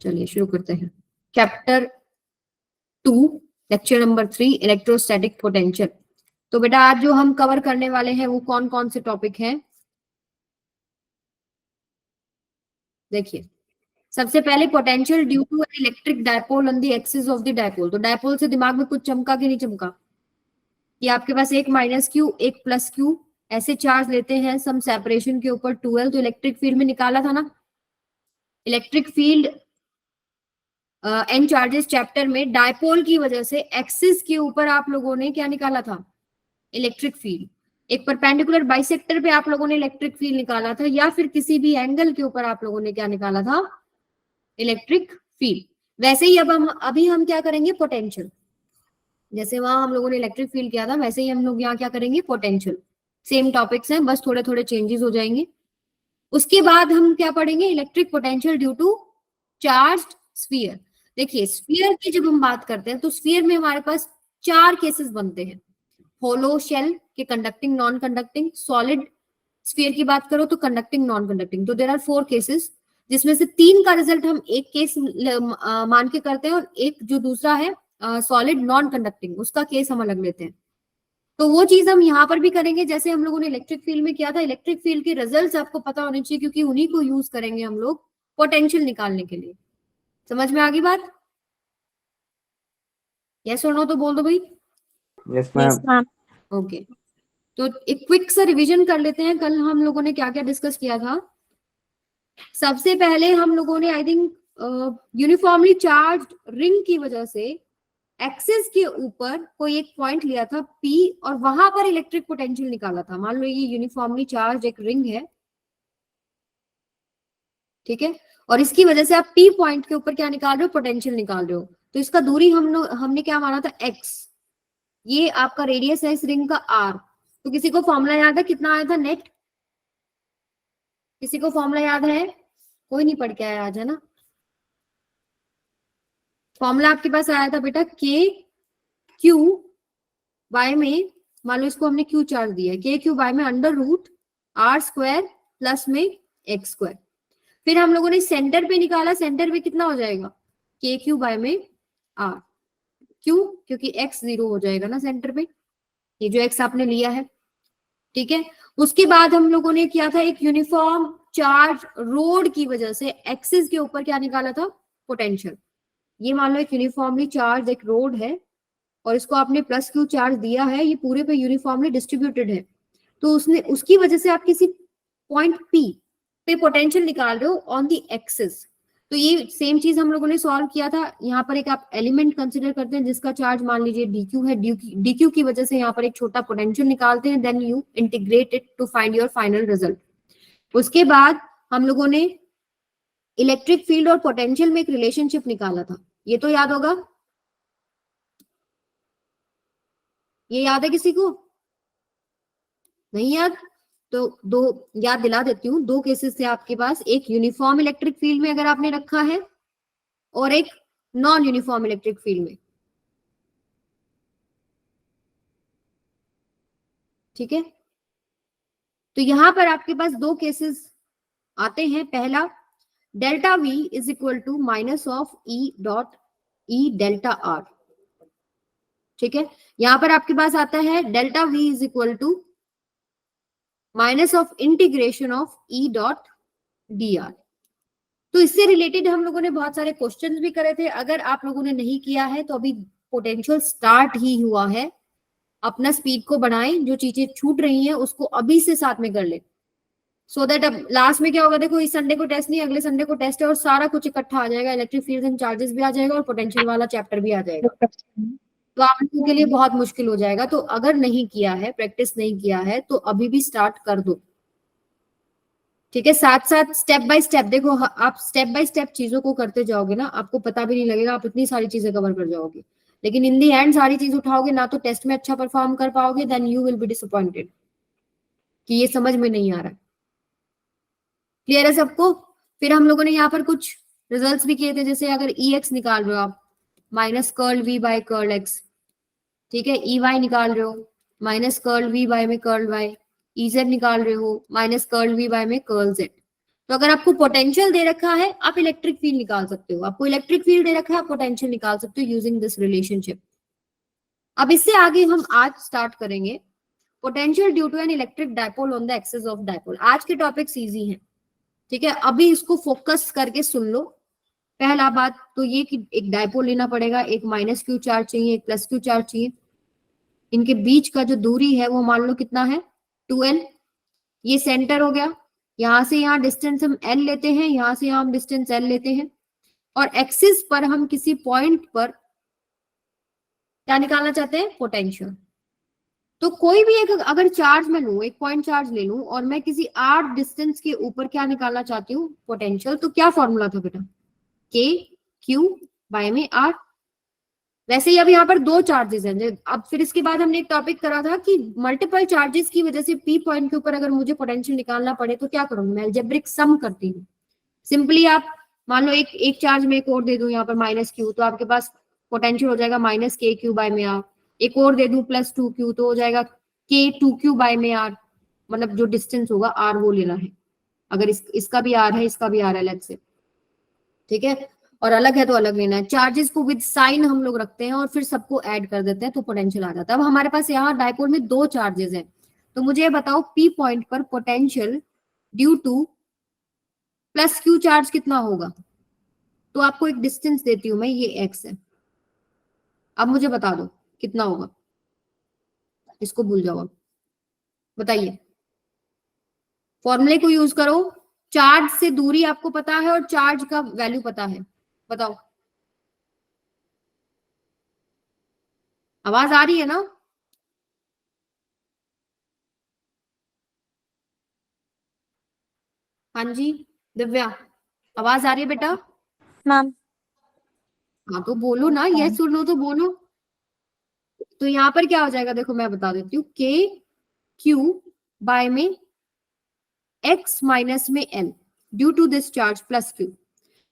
चलिए शुरू करते हैं। Chapter 2 lecture number 3 electrostatic potential. तो बेटा आज जो हम कवर करने वाले हैं वो कौन कौन से टॉपिक हैं? देखिए, सबसे पहले potential due to an electric dipole on the axis of the dipole. तो डायपोल से दिमाग में कुछ चमका कि नहीं चमका? कि आपके पास एक माइनस क्यू एक प्लस क्यू ऐसे चार्ज लेते हैं सम सेपरेशन के ऊपर 12, तो इलेक्ट्रिक फील्ड में निकाला था ना। Electric field and charges chapter में डायपोल की वजह से एक्सिस के ऊपर आप लोगों ने क्या निकाला था? Electric field. एक परपेंडिकुलर बाइसेक्टर पे आप लोगों ने इलेक्ट्रिक फील्ड निकाला था, या फिर किसी भी एंगल के ऊपर आप लोगों ने क्या निकाला था? Electric field. वैसे ही अभी हम क्या करेंगे? पोटेंशियल। जैसे वहां हम लोगों ने इलेक्ट्रिक फील्ड किया था, वैसे ही हम लोग यहाँ क्या करेंगे? पोटेंशियल। सेम टॉपिक्स हैं, बस थोड़े थोड़े चेंजेस हो जाएंगे। उसके बाद हम क्या पढ़ेंगे? Electric potential due to charged sphere. देखिए, स्फीयर की जब हम बात करते हैं तो स्फीयर में हमारे पास 4 केसेस बनते हैं। होलो शेल के conducting, non conducting. Solid sphere की बात करो तो कंडक्टिंग, नॉन कंडक्टिंग। तो देयर आर 4 केसेस, जिसमें से 3 का रिजल्ट हम एक केस मान के करते हैं, और एक जो दूसरा है सॉलिड नॉन कंडक्टिंग, उसका केस हम अलग लेते हैं। तो वो चीज हम यहाँ पर भी करेंगे, जैसे हम लोगों ने इलेक्ट्रिक फील्ड में किया था। इलेक्ट्रिक फील्ड के रिजल्ट्स आपको पता होने चाहिए, क्योंकि उन्हीं को यूज करेंगे हम लोग पोटेंशियल निकालने के लिए। समझ में आ गई बात? यस और नो तो बोल दो भाई। Yes ma'am. ओके, तो एक क्विक सा रिवीजन कर लेते हैं। कल हम लोगों ने क्या क्या डिस्कस किया था। सबसे पहले हम लोगों ने I think uniformly charged ring की वजह से एक्सिस के ऊपर कोई एक पॉइंट लिया था P, और वहां पर इलेक्ट्रिक पोटेंशियल निकाला था। मान लो ये यूनिफॉर्मली चार्ज एक रिंग है, ठीक है, और इसकी वजह से आप P पॉइंट के ऊपर क्या निकाल रहे हो? पोटेंशियल निकाल रहे हो। तो इसका दूरी हमने क्या माना था? x। ये आपका रेडियस है इस रिंग का r। तो किसी को फॉर्मूला याद है कितना आया था नेट? किसी को फॉर्मूला याद है? कोई नहीं पढ़ के आया आज, है ना? फॉर्मूला आपके पास आया था बेटा k क्यू y में, मान लो इसको हमने q चार्ज दिया है, k क्यू y में under root r square plus में x स्क्वायर। फिर हम लोगों ने सेंटर पे निकाला, सेंटर पे कितना हो जाएगा? k क्यू y में r। क्यों? क्योंकि x 0 हो जाएगा ना सेंटर पे, ये जो x आपने लिया है, ठीक है। उसके बाद हम लोगों ने किया था एक यूनिफॉर्म चार्ज रोड की वजह से एक्सिस के ऊपर क्या निकाला था? पोटेंशियल। ये मान लो एक यूनिफॉर्मली चार्ज एक रोड है, और इसको आपने प्लस क्यू चार्ज दिया है, ये पूरे पे यूनिफॉर्मली डिस्ट्रीब्यूटेड है। तो उसकी वजह से आप किसी पॉइंट P पे पोटेंशियल निकाल रहे हो ऑन द एक्सिस। तो ये सेम चीज हम लोगों ने सॉल्व किया था। यहाँ पर एक आप एलिमेंट कंसिडर करते हैं जिसका चार्ज मान लीजिए dq है। dq की वजह से यहाँ पर एक छोटा पोटेंशियल निकालते हैं, then you integrate it to find your final result. उसके बाद हम लोगों ने इलेक्ट्रिक फील्ड और पोटेंशियल में एक रिलेशनशिप निकाला था, ये तो याद होगा। ये याद है किसी को? नहीं याद? तो दो याद दिला देती हूँ। 2 केसेस थे आपके पास, एक यूनिफॉर्म इलेक्ट्रिक फील्ड में अगर आपने रखा है, और एक नॉन यूनिफॉर्म इलेक्ट्रिक फील्ड में, ठीक है। तो यहां पर आपके पास 2 केसेस आते हैं। पहला, delta V is equal to minus of E dot E delta R, ठीक है। यहां पर आपके पास आता है delta V is equal to minus of integration of E dot dr। तो इससे रिलेटेड हम लोगों ने बहुत सारे क्वेश्चंस भी करे थे। अगर आप लोगों ने नहीं किया है तो अभी पोटेंशियल स्टार्ट ही हुआ है, अपना स्पीड को बढ़ाएं, जो चीजें छूट रही हैं उसको अभी से साथ में कर ले, सो दैट अब लास्ट में क्या होगा। देखो, इस संडे को टेस्ट नहीं, अगले संडे को टेस्ट है, और सारा कुछ इकट्ठा आ जाएगा। इलेक्ट्रिक फील्ड एंड चार्जेस भी आ जाएगा, और पोटेंशियल वाला चैप्टर भी आ जाएगा। तो आप लोगों के लिए बहुत मुश्किल हो जाएगा। तो अगर नहीं किया है, प्रैक्टिस नहीं किया है, तो अभी भी स्टार्ट कर दो, ठीक है। साथ साथ स्टेप बाय स्टेप देखो, आप स्टेप बाय स्टेप चीजों को करते जाओगे ना, आपको पता भी नहीं लगेगा, आप इतनी सारी चीजें कवर कर जाओगे। लेकिन इन दी एंड सारी चीज उठाओगे ना, तो टेस्ट में अच्छा परफॉर्म कर पाओगे, then you will be disappointed कि ये समझ में नहीं आ रहा। क्लियर है सबको? फिर हम लोगों ने यहाँ पर कुछ रिजल्ट्स भी किए थे, जैसे अगर Ex निकाल रहे हो आप, minus curl V by curl x, ठीक है। Ey निकाल रहे हो, माइनस कर्ल V बाय में कर्ल y। Ez निकाल रहे हो, माइनस कर्ल V बाय में कर्ल z। तो अगर आपको पोटेंशियल दे रखा है आप इलेक्ट्रिक फील्ड निकाल सकते हो, आपको इलेक्ट्रिक फील्ड दे रखा है आप पोटेंशियल निकाल सकते हो यूजिंग दिस रिलेशनशिप। अब इससे आगे हम आज स्टार्ट करेंगे potential due to an electric dipole on the axis of dipole. आज के टॉपिक्स इजी हैं, ठीक है, अभी इसको फोकस करके सुन लो। पहला बात तो ये कि एक डायपोल लेना पड़ेगा, एक माइनस क्यू चार्ज चाहिए, एक प्लस क्यू चार्ज चाहिए। इनके बीच का जो दूरी है वो मान लो कितना है 2l। ये सेंटर हो गया, यहां से यहाँ डिस्टेंस हम l लेते हैं, यहां से यहाँ हम डिस्टेंस l लेते हैं, और एक्सिस पर हम किसी पॉइंट पर क्या निकालना चाहते हैं, पोटेंशियल। तो कोई भी एक अगर चार्ज मैं लूं, एक पॉइंट चार्ज ले लूं और मैं किसी r डिस्टेंस के ऊपर क्या निकालना चाहती हूँ, पोटेंशियल, तो क्या फॉर्मूला था बेटा, k q बाय में r। वैसे ही अब यहाँ पर दो चार्जेस हैं। अब फिर इसके बाद हमने एक टॉपिक करा था कि मल्टीपल चार्जेस की वजह से पी पॉइंट के ऊपर अगर मुझे पोटेंशियल निकालना पड़े तो क्या करूंगी, मैं अलजेब्रिक सम करती हूँ। सिंपली आप मान लो एक चार्ज में एक और दे दूं यहाँ पर माइनस क्यू, तो आपके पास पोटेंशियल हो जाएगा माइनस के क्यू बाय में आर। एक और दे दूं प्लस 2q, तो हो जाएगा के 2q बाय में आर, मतलब जो डिस्टेंस होगा आर वो लेना है। अगर इसका भी आर है, इसका भी आर है अलग से, ठीक है, और अलग है तो अलग लेना है। चार्जेस को विद साइन हम लोग रखते हैं और फिर सबको ऐड कर देते हैं तो पोटेंशियल आ जाता है। अब हमारे पास यहाँ डायपोल में दो चार्जेस हैं, तो मुझे ये बताओ पी पॉइंट पर potential due two plus Q charge कितना होगा। तो आपको एक डिस्टेंस देती हूं मैं, ये एक्स है। अब मुझे बता दो कितना होगा, इसको भूल जाओ। अब बताइए, फॉर्मूले को यूज करो, चार्ज से दूरी आपको पता है और चार्ज का वैल्यू पता है, बताओ। आवाज आ रही है ना? हाँ जी दिव्या, आवाज आ रही है बेटा? मैम। हाँ तो बोलो ना, यस सुन लो तो बोलो। तो यहाँ पर क्या हो जाएगा, देखो मैं बता देती हूँ, के क्यू बाय में एक्स माइनस में L due to this charge plus Q,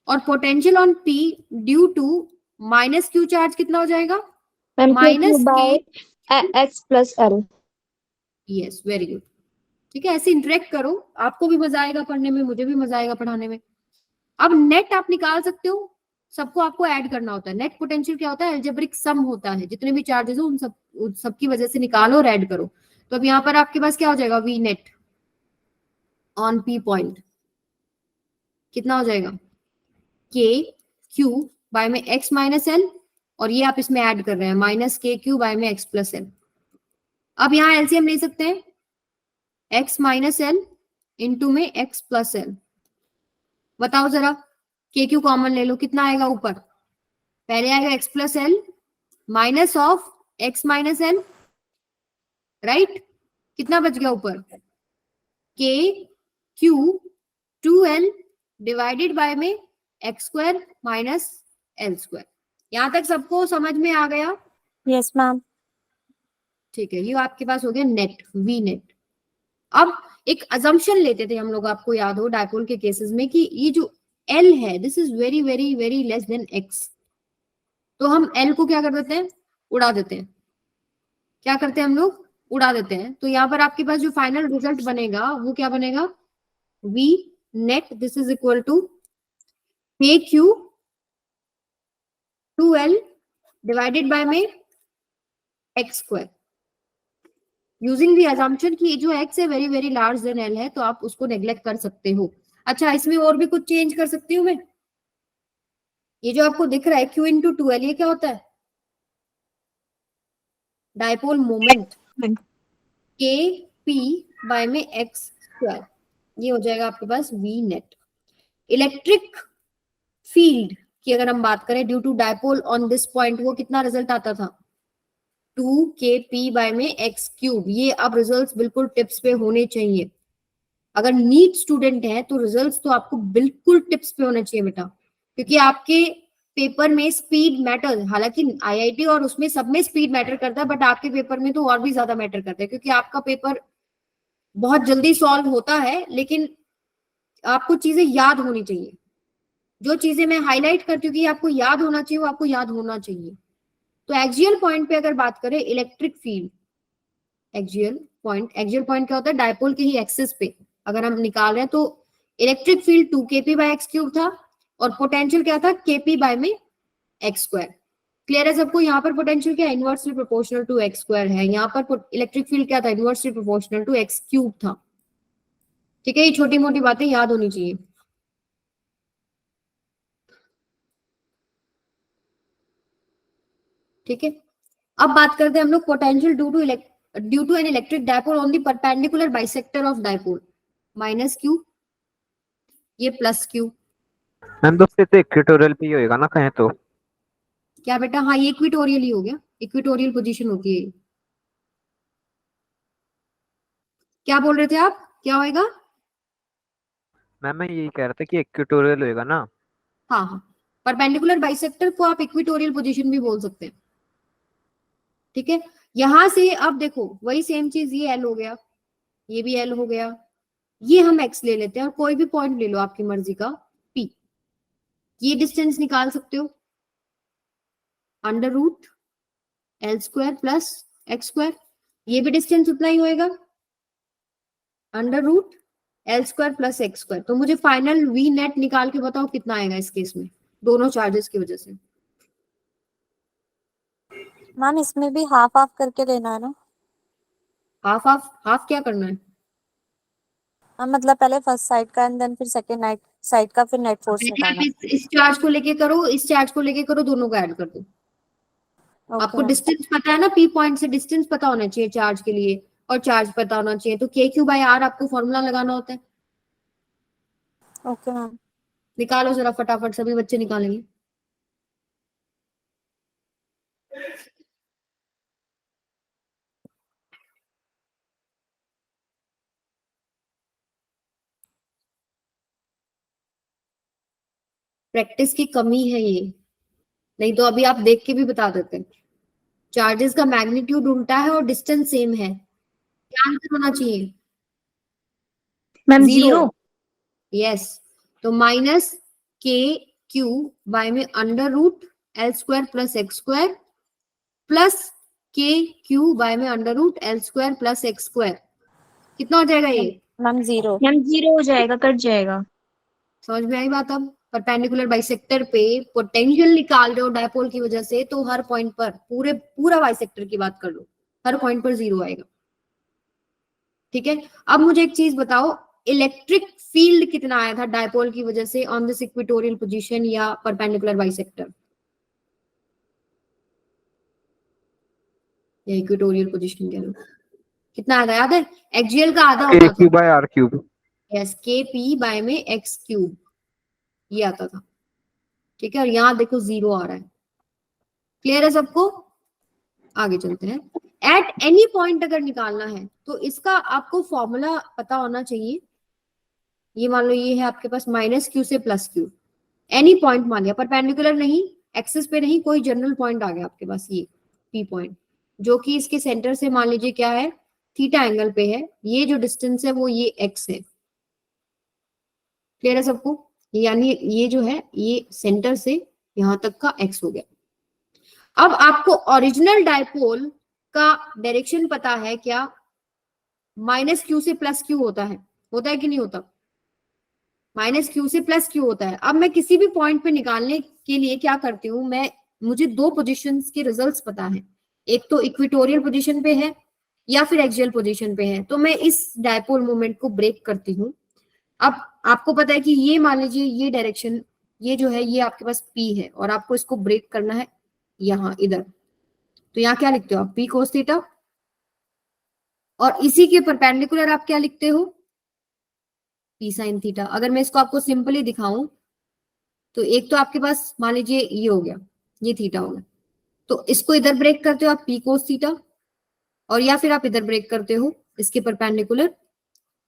और potential on P due to minus Q charge कितना हो जाएगा, minus K X plus L. Yes very good. ठीक है, ऐसे इंटरेक्ट करो, आपको भी मजा आएगा पढ़ने में, मुझे भी मजा आएगा पढ़ाने में। अब नेट आप निकाल सकते हो, सबको आपको ऐड करना होता है। नेट पोटेंशियल क्या होता है, अलजेब्रिक सम होता है, जितने भी चार्जेस हो उन सब की वजह से निकालो और ऐड करो। तो अब यहाँ पर आपके पास क्या हो जाएगा, V net on P point कितना हो जाएगा, के क्यू बाय में एक्स माइनस एल, और ये आप इसमें ऐड कर रहे हैं माइनस के क्यू बाय में एक्स प्लस एल। अब यहाँ एलसीएम ले सकते हैं, एक्स माइनस एल इंटू में एक्स प्लस एल। बताओ जरा, के क्यू कॉमन ले लो, कितना आएगा ऊपर, पहले आएगा x plus L minus of x minus L, right, कितना बच गया ऊपर, के क्यू 2l डिवाइडेड बाय में X square minus L square. यहां तक सबको समझ में आ गया? Yes ma'am. ठीक है, ये आपके पास हो गया नेट, वी नेट। अब एक अजम्पशन लेते थे हम लोग, आपको याद हो डायपोल के केसेस में, कि ये जो L है this is very very very less than x, तो हम L को क्या कर देते हैं, उड़ा देते हैं। क्या करते हैं हम लोग, उड़ा देते हैं। तो यहाँ पर आपके पास जो फाइनल रिजल्ट बनेगा वो क्या बनेगा, v net this is equal to K Q 2l divided by में X square, using the assumption कि जो x है very very large then l है, तो आप उसको नेग्लेक्ट कर सकते हो। अच्छा, इसमें और भी कुछ चेंज कर सकती हूँ मैं। ये जो आपको दिख रहा है q इंटू 2l, ये क्या होता है, dipole moment, K P by में एक्स स्क्वायर, ये हो जाएगा आपके पास वी नेट। इलेक्ट्रिक फील्ड की अगर हम बात करें due to dipole on this point, वो कितना रिजल्ट आता था, 2kp बाय में एक्स क्यूब। ये अब रिजल्ट्स बिल्कुल टिप्स पे होने चाहिए। अगर नीट स्टूडेंट है तो रिजल्ट्स तो आपको बिल्कुल टिप्स पे होने चाहिए बेटा, क्योंकि आपके पेपर में स्पीड मैटर, हालांकि आईआईटी और उसमें सब में स्पीड मैटर करता है, बट आपके पेपर में तो और भी ज्यादा मैटर करता है, क्योंकि आपका पेपर बहुत जल्दी सॉल्व होता है, लेकिन आपको चीजें याद होनी चाहिए। जो चीजें मैं हाईलाइट करती हूँ कि आपको याद होना चाहिए, वो आपको याद होना चाहिए। तो एक्सियल पॉइंट पे अगर बात करें इलेक्ट्रिक फील्ड, एक्सियल पॉइंट क्या होता है, डायपोल के ही एक्सिस पे अगर हम निकाल रहे हैं तो electric field 2 kp by X cube था और पोटेंशियल क्या था, kp बाय में एक्स स्क्वायर। क्लियर है सबको? यहाँ पर पोटेंशियल क्या, inversely proportional to X square है, यहाँ पर इलेक्ट्रिक फील्ड क्या था, inversely proportional to X cube था। ठीक है, ये छोटी मोटी बातें याद होनी चाहिए। ठीक है, अब बात करते हैं हम लोग potential due to an electric dipole on the perpendicular bisector of dipole, minus Q, ये प्लस क्यू। मैम दोस्तों तो इक्वेटोरियल पे ही होएगा ना कहें तो। क्या बेटा, हाँ ये इक्विटोरियल ही हो गया, इक्विटोरियल पोजीशन होती है। क्या बोल रहे थे आप, क्या होएगा? मैम मैं यही कह रहा था कि इक्वेटोरियल होएगा ना। हाँ हाँ, परपेंडिकुलर बाइसेक्टर को आप इक्विटोरियल पोजीशन भी बोल सकते हैं। ठीक है, यहां से अब देखो वही सेम चीज, ये एल हो गया, ये भी एल हो गया, ये हम एक्स ले लेते हैं और कोई भी पॉइंट ले लो आपकी मर्जी का पी। ये डिस्टेंस निकाल सकते हो, under root L square plus X square, ये भी डिस्टेंस उतना ही होएगा, under root L square plus X square. तो मुझे फाइनल वी नेट निकाल के बताओ कितना आएगा इस केस में, दोनों चार्जेस की वजह से। मैम इसमें भी हाफ हाफ करके लेना है ना? हाफ हाफ, हाफ क्या करना है? हाँ, मतलब पहले फर्स्ट साइड का एंड देन फिर सेकंड नाइट साइड का, फिर नेट फोर्स पहले आप निकालना। इस चार्ज को लेके करो, इस चार्ज को लेके करो, दोनों को ऐड कर दो। ओके आपको मैम। डिस्टेंस पता है ना, पी पॉइंट से डिस्टेंस पता होना चाहिए चार्ज के लिए, और चार्ज पता होना चाहिए, तो के क्यू बाई आर आपको फॉर्मूला लगाना होता है। Okay ma'am. निकालो जरा फटाफट, सभी बच्चे निकालेंगे। प्रैक्टिस की कमी है ये, नहीं तो अभी आप देख के भी बता देते। चार्जेस का मैग्नीट्यूड उल्टा है और डिस्टेंस सेम है, क्या आंसर होना चाहिए? Ma'am zero. 0। यस, तो माइनस के क्यू बाय में under root L square plus X square plus K Q by में under root L square plus X square. कितना हो जाएगा ये? मैम 0। मैम 0 हो जाएगा, कट जाएगा। समझ में आई बात? अब परपेंडिकुलर बाइसेक्टर पे पोटेंशियल निकाल रहे हो डायपोल की वजह से, तो हर पॉइंट पर पूरा बाइसेक्टर की बात कर लो, हर पॉइंट पर जीरो आएगा। ठीक है, अब मुझे एक चीज बताओ, इलेक्ट्रिक फील्ड कितना आया था डायपोल की वजह से ऑन दिस इक्वेटोरियल पोजीशन या परपेंडिकुलर बाइसेक्टर, या इक्वेटोरियल पोजीशन कह लो, कितना आया था याद है? एक्सियल का आधा के होता क्यू था। By R cube. Yes, K P by में एक्स क्यूब, ये आता था। ठीक है, और यहाँ देखो जीरो आ रहा है। क्लियर है सबको? आगे चलते हैं। एट एनी पॉइंट अगर निकालना है तो इसका आपको फॉर्मूला पता होना चाहिए। ये मान लो ये है आपके पास माइनस क्यू से प्लस क्यू, एनी पॉइंट मान लिया, परपेंडिकुलर नहीं, एक्सिस पे नहीं, कोई जनरल पॉइंट आ गया आपके पास, ये पी पॉइंट, जो कि इसके सेंटर से मान लीजिए क्या है, थीटा एंगल पे है, ये जो डिस्टेंस है वो ये एक्स है। क्लियर है सबको? यानी ये जो है ये सेंटर से यहां तक का एक्स हो गया। अब आपको ओरिजिनल डायपोल का डायरेक्शन पता है क्या? माइनस क्यू से प्लस क्यू होता है कि नहीं होता? माइनस क्यू से प्लस क्यू होता है। अब मैं किसी भी पॉइंट पे निकालने के लिए क्या करती हूँ, मुझे दो पोजीशंस के रिजल्ट्स पता है, एक तो इक्वेटोरियल पोजीशन पे है या फिर एक्सियल पोजीशन पे है, तो मैं इस डायपोल मोमेंट को ब्रेक करती हूँ। अब आपको पता है कि ये मान लीजिए ये डायरेक्शन, ये जो है ये आपके पास पी है और आपको इसको ब्रेक करना है यहाँ इधर, तो यहाँ क्या लिखते हो आप? पी कोस थीटा, और इसी के परपेंडिकुलर आप क्या लिखते हो? P sine theta. अगर मैं इसको आपको सिंपली दिखाऊं तो एक तो आपके पास मान लीजिए ये हो गया, ये थीटा हो गया, तो इसको इधर ब्रेक करते हो आप पी कोस थीटा, और या फिर आप इधर ब्रेक करते हो इसके परपेंडिकुलर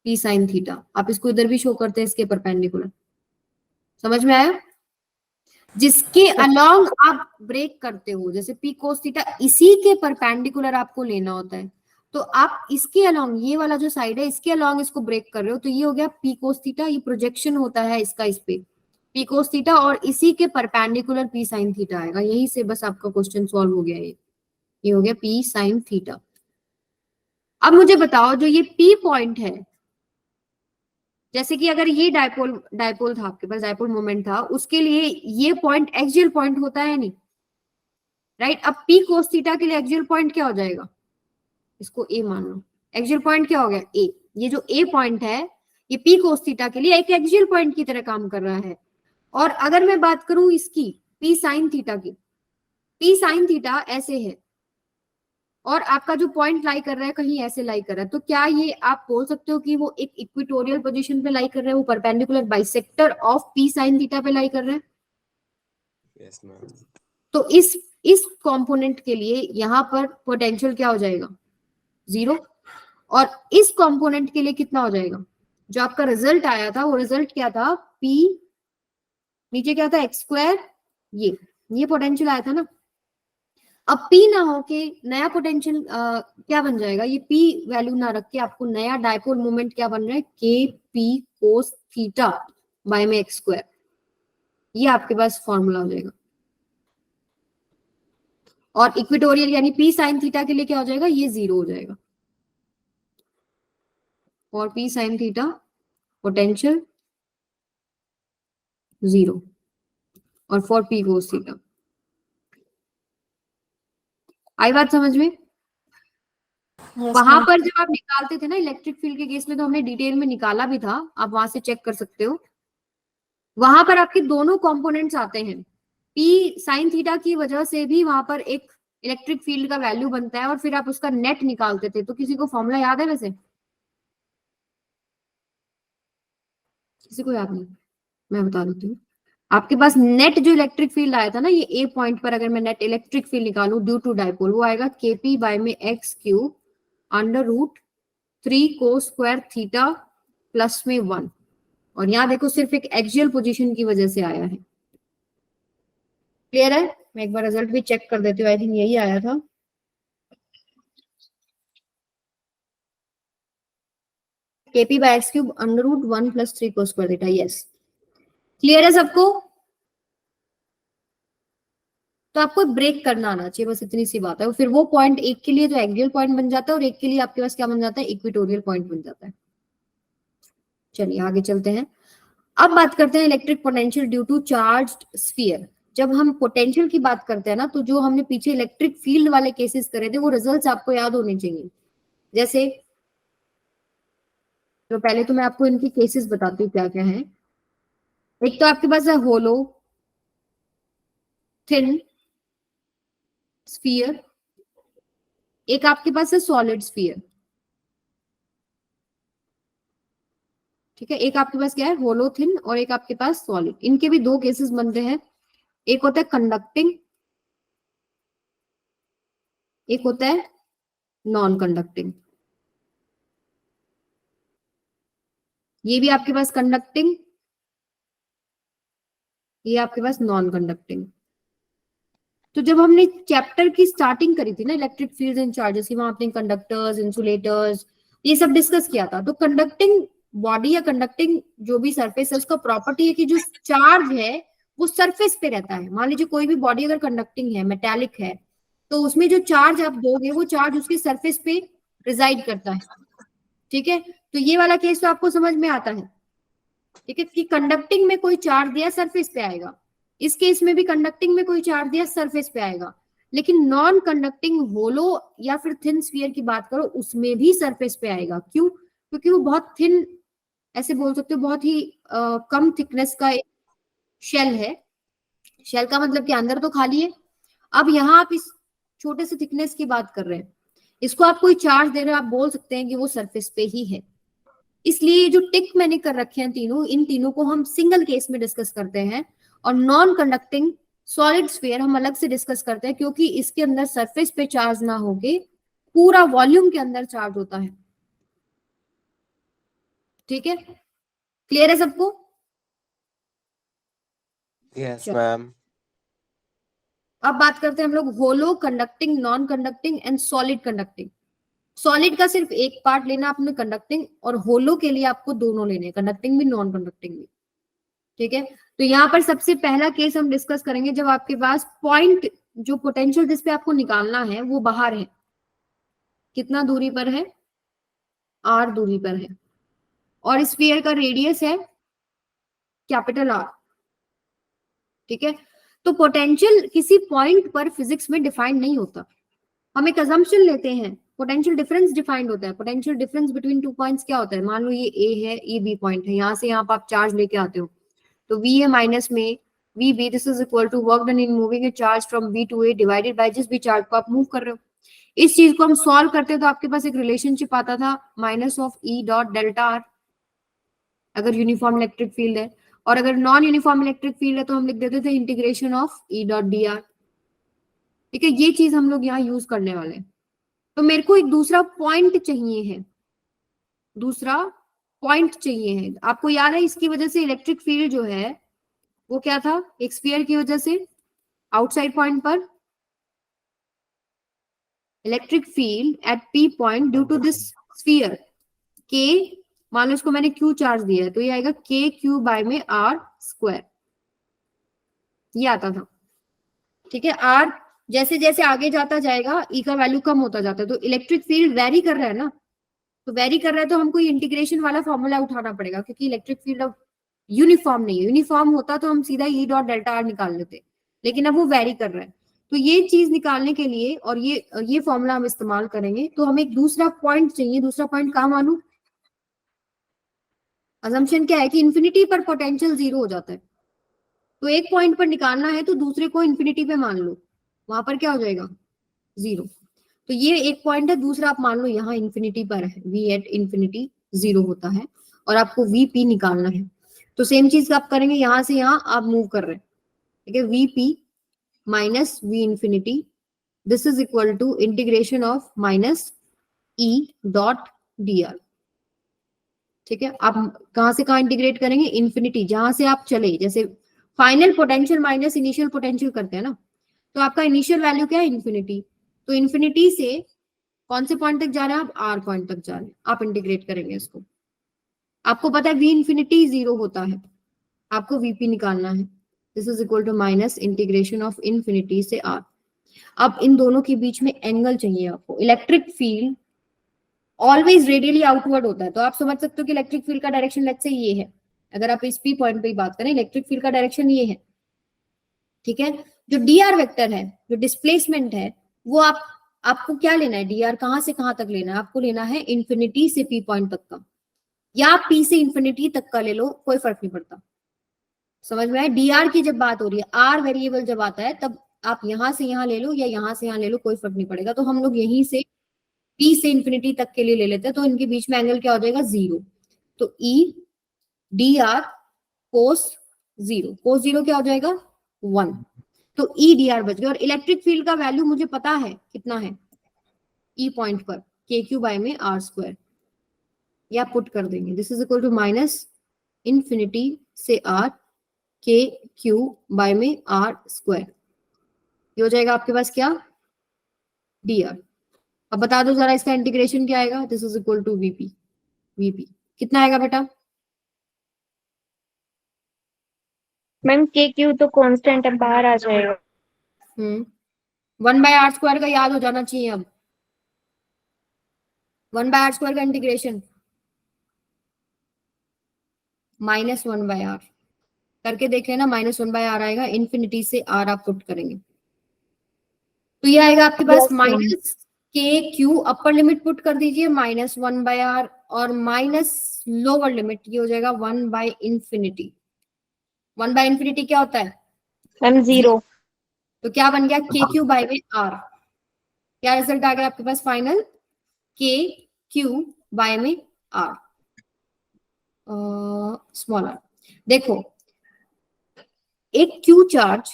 पी साइन थीटा, आप इसको इधर भी शो करते हैं इसके परपेंडिकुलर। समझ में आया? जिसके अलोंग आप ब्रेक करते हो, जैसे पी कोस थीटा इसी के परपेंडिकुलर आपको लेना होता है, तो आप इसके अलोंग, ये वाला जो साइड है इसके अलोंग इसको ब्रेक कर रहे हो, तो ये हो गया पी कोस थीटा, ये प्रोजेक्शन होता है इसका इस पे पी कोस थीटा, और इसी के परपेंडिकुलर पी साइन थीटा आएगा। यही से बस आपका क्वेश्चन सॉल्व हो गया। ये हो गया पी साइन थीटा। अब मुझे बताओ जो ये पी पॉइंट है, जैसे कि अगर ये डायपोल डायपोल था, आपके पास डायपोल मोमेंट था, उसके लिए ये पॉइंट एक्सियल पॉइंट होता है नहीं, राइट। अब पी कोस थीटा के लिए एक्सियल पॉइंट क्या हो जाएगा, इसको ए मान लो, एक्सियल पॉइंट क्या हो गया ए। ये जो ए पॉइंट है ये पी कोस थीटा के लिए एक एक्सियल पॉइंट की तरह काम कर रहा है। और अगर मैं बात करूं इसकी पी साइन थीटा की, पी साइन थीटा ऐसे है और आपका जो पॉइंट लाई कर रहा है कहीं ऐसे लाई कर रहा है, तो क्या ये आप बोल सकते हो कि वो एक इक्वेटोरियल पोजीशन पे लाई कर रहा है, वो perpendicular bisector of P sine theta पे लाई कर रहा है? Yes ma'am. तो इस कंपोनेंट के लिए यहां पर पोटेंशियल क्या हो जाएगा, 0। और इस कंपोनेंट के लिए कितना हो जाएगा, जो आपका रिजल्ट आया था वो रिजल्ट क्या था, पी नीचे क्या था एक्स स्क्वायर, ये पोटेंशियल आया था ना। अब P ना हो के नया पोटेंशियल क्या बन जाएगा, ये P वैल्यू ना रख के आपको नया डायपोल मोमेंट क्या बन रहा है, के पी कोस थीटा बाय में एक्स स्क्वायर, ये आपके पास फॉर्मूला हो जाएगा। और इक्वेटोरियल यानी P साइन थीटा के लिए क्या हो जाएगा, ये 0 हो जाएगा। और P साइन थीटा पोटेंशियल 0 और फॉर P कोस थीटा। आई बात समझ में? यस वहां मैम। पर जब आप निकालते थे ना इलेक्ट्रिक फील्ड के केस में, तो हमने डिटेल में निकाला भी था, आप वहां से चेक कर सकते हो। वहां पर आपके दोनों कंपोनेंट्स आते हैं, पी साइन थीटा की वजह से भी वहां पर एक इलेक्ट्रिक फील्ड का वैल्यू बनता है और फिर आप उसका नेट निकालते थे। तो किसी को फॉर्मूला याद है वैसे? किसी को याद नहीं? मैं बता देती हूँ। आपके पास नेट जो इलेक्ट्रिक फील्ड आया था ना, ये ए पॉइंट पर अगर मैं नेट इलेक्ट्रिक फील्ड निकालू ड्यू टू डायपोल, वो आएगा केपी बाय में X cube under root 3 cos square theta plus में 1। और यहाँ देखो सिर्फ एक एक्सियल पोजीशन की वजह से आया है। क्लियर है? मैं एक बार रिजल्ट भी चेक कर देती हूँ, आई थिंक यही आया था। K P by X cube under root 1 plus 3 cos square theta. Yes, clear है सबको? तो आपको ब्रेक करना आना चाहिए, बस इतनी सी बात है। फिर वो पॉइंट एक के लिए जो एक्सियल पॉइंट बन जाता है और एक के लिए आपके पास क्या बन जाता है, इक्वेटोरियल पॉइंट बन जाता है। चलिए आगे चलते हैं। अब बात करते हैं electric potential due to charged sphere. जब हम पोटेंशियल की बात करते हैं ना, तो जो हमने पीछे इलेक्ट्रिक फील्ड वाले केसेस करे थे वो रिजल्ट्स आपको याद होने चाहिए। जैसे तो पहले तो मैं आपको इनकी केसेस बताती हूँ क्या क्या है। एक तो आपके पास है होलो थिन स्फीयर, एक आपके पास है सॉलिड स्फीयर। ठीक है, एक आपके पास क्या है, होलो थिन, और एक आपके पास सॉलिड। इनके भी दो केसेस बनते हैं, एक होता है कंडक्टिंग, एक होता है नॉन कंडक्टिंग। ये भी आपके पास कंडक्टिंग, ये आपके पास नॉन कंडक्टिंग। तो जब हमने चैप्टर की स्टार्टिंग करी थी ना इलेक्ट्रिक फील्ड्स एंड चार्जेस की, वहां आपने कंडक्टर्स, इंसुलेटर्स, ये सब डिस्कस किया था। तो कंडक्टिंग बॉडी या कंडक्टिंग जो भी सरफेस है, उसका प्रॉपर्टी है कि जो चार्ज है वो सरफेस पे रहता है। मान लीजिए कोई भी बॉडी अगर कंडक्टिंग है, मेटेलिक है, तो उसमें जो चार्ज आप दोगे वो चार्ज उसके सरफेस पे रिजाइड करता है। ठीक है, तो ये वाला केस तो आपको समझ में आता है। ठीक है, कि कंडक्टिंग में कोई चार्ज दिया सरफेस पे आएगा, इस केस में भी कंडक्टिंग में कोई चार्ज दिया सरफेस पे आएगा। लेकिन नॉन कंडक्टिंग होलो या फिर थिन स्फीयर की बात करो, उसमें भी सरफेस पे आएगा। क्यों? क्योंकि वो बहुत थिन, ऐसे बोल सकते हो बहुत ही कम थिकनेस का एक शेल है। शेल का मतलब कि अंदर तो खाली है। अब यहाँ आप इस छोटे से थिकनेस की बात कर रहे हैं, इसको आप कोई चार्ज दे रहे हो, आप बोल सकते हैं कि वो सरफेस पे ही है। इसलिए जो टिक मैंने कर रखे हैं तीनों, इन तीनों को हम सिंगल केस में डिस्कस करते हैं, और नॉन कंडक्टिंग सॉलिड स्फीयर हम अलग से डिस्कस करते हैं, क्योंकि इसके अंदर सरफेस पे चार्ज ना होके पूरा वॉल्यूम के अंदर चार्ज होता है। ठीक है, क्लियर है सबको? Yes ma'am. अब बात करते हैं हम लोग hollow, conducting, non conducting and solid conducting. Solid का सिर्फ एक पार्ट लेना आपने कंडक्टिंग, और होलो के लिए आपको दोनों लेने, कंडक्टिंग भी नॉन कंडक्टिंग भी। ठीक है, तो यहाँ पर सबसे पहला केस हम डिस्कस करेंगे जब आपके पास पॉइंट, जो पोटेंशियल जिसपे आपको निकालना है वो बाहर है। कितना दूरी पर है? r दूरी पर है। और स्फीयर का रेडियस है कैपिटल आर। ठीक है, तो पोटेंशियल किसी पॉइंट पर फिजिक्स में डिफाइंड नहीं होता। हम एक अजम्पशन लेते हैं, पोटेंशियल डिफरेंस डिफाइंड होता है। Potential difference between two points क्या होता है? मान लो ये ए है, ये बी पॉइंट है, यहाँ से यहाँ पर आप चार्ज लेके आते हो, तो वी ए माइनस में V B, this is equal to work done in moving a charge from B to A divided by जिस भी चार्ज को आप मूव कर रहे हो। इस चीज को हम सॉल्व करते हैं तो आपके पास एक रिलेशनशिप आता था minus of E dot delta R, अगर यूनिफॉर्म इलेक्ट्रिक फील्ड है, और अगर नॉन यूनिफॉर्म इलेक्ट्रिक फील्ड है तो हम लिख देते थे integration of E dot D R. ठीक है, ये चीज हम लोग यहाँ यूज करने वाले हैं। तो मेरे को एक दूसरा पॉइंट चाहिए है, दूसरा पॉइंट चाहिए है। आपको याद है इसकी वजह से इलेक्ट्रिक फील्ड जो है वो क्या था? एक स्फीयर की वजह से आउटसाइड पॉइंट पर electric field at P point due to this sphere के, मान लो इसको मैंने क्यू चार्ज दिया है तो ये आएगा के क्यू बाय में आर स्क्वायर, ये आता था। ठीक है, आर जैसे जैसे आगे जाता जाएगा ई का वैल्यू कम होता जाता है, तो इलेक्ट्रिक फील्ड वेरी कर रहा है ना, तो वेरी कर रहा है तो हमको इंटीग्रेशन वाला फॉर्मूला उठाना पड़ेगा, क्योंकि इलेक्ट्रिक फील्ड अब यूनिफॉर्म नहीं है। यूनिफॉर्म होता तो हम सीधा ई डॉट डेल्टा आर निकाल लेते, लेकिन अब वो वेरी कर रहा है। तो ये चीज निकालने के लिए और ये फॉर्मूला हम इस्तेमाल करेंगे, तो हमें एक दूसरा पॉइंट चाहिए। दूसरा पॉइंट कहाँ मालूम? अजम्पशन क्या है कि इंफिनिटी पर पोटेंशियल जीरो हो जाता है, तो एक पॉइंट पर निकालना है तो दूसरे को इंफिनिटी पे मान लो, वहां पर क्या हो जाएगा? जीरो। तो ये एक पॉइंट है, दूसरा आप मान लो यहाँ इंफिनिटी पर है, v एट इंफिनिटी जीरो होता है और आपको वी पी निकालना है। तो सेम चीज आप करेंगे, यहां से यहाँ आप मूव कर रहे हैं। ठीक है, V P minus V infinity, this is equal to integration of minus E dot D R. ठीक है, आप कहां से कहां इंटीग्रेट करेंगे? इंफिनिटी, जहां से आप चले, जैसे final potential minus initial potential करते हैं ना, तो आपका इनिशियल वैल्यू क्या है? इंफिनिटी। तो इंफिनिटी से कौन से पॉइंट तक जा रहे हैं आप? आर पॉइंट तक जा रहे हैं, आप इंटीग्रेट करेंगे इसको। आपको पता है वी इंफिनिटी जीरो होता है, आपको वीपी निकालना है, this is equal to minus integration of infinity से आर। अब इन दोनों के बीच में एंगल चाहिए आपको। Electric field always radially outward होता है, तो आप समझ सकते हो कि इलेक्ट्रिक फील्ड का डायरेक्शन लेट्स से ये है। अगर आप इस पी पॉइंट पे ही बात करें, इलेक्ट्रिक फील्ड का डायरेक्शन ये है। ठीक है, जो डी आर वेक्टर है, जो डिस्प्लेसमेंट है, वो आपको क्या लेना है? डी आर कहां से कहां तक लेना है? आपको लेना है इंफिनिटी से पी पॉइंट तक का, या पी से इंफिनिटी तक का ले लो, कोई फर्क नहीं पड़ता। समझ में आया? डी आर की जब बात हो रही है, आर वेरिएबल जब आता है, तब आप यहां से यहां ले लो या यहां से यहां ले लो, कोई फर्क नहीं पड़ेगा। तो हम लोग यहीं से पी से इंफिनिटी तक के लिए ले लेते हैं, तो इनके बीच में एंगल क्या हो जाएगा? जीरो। तो ई D R cos zero, cos zero क्या हो जाएगा? 1। तो ई डी आर बच गया। और इलेक्ट्रिक फील्ड का वैल्यू मुझे पता है कितना है ई पॉइंट पर, के क्यू बाय में आर स्क्वायर, या पुट कर देंगे, this is equal to minus infinity से आर के क्यू बाय में आर स्क्वायर। ये हो जाएगा आपके पास क्या? D R. अब बता दो जरा इसका इंटीग्रेशन क्या आएगा? This is equal to V P. V P कितना आएगा बेटा? मैम के क्यू तो कांस्टेंट अब बाहर आ जाएगा। 1/r स्क्वायर का याद हो जाना चाहिए। अब 1/r स्क्वायर का इंटीग्रेशन -1/r करके देख लेना, -1/r आएगा। इन्फिनिटी से r आप पुट करेंगे तो ये आएगा आपके पास minus K Q, upper limit put कर दीजिए -1/r, और माइनस लोअर लिमिट ये हो जाएगा 1/इंफिनिटी। 1/इंफिनिटी क्या होता है? Ma'am zero. तो क्या बन गया? के क्यू बाय में आर। क्या रिजल्ट आ गया आपके पास फाइनल? के क्यू बाय में आर स्मॉल आर। देखो, एक क्यू चार्ज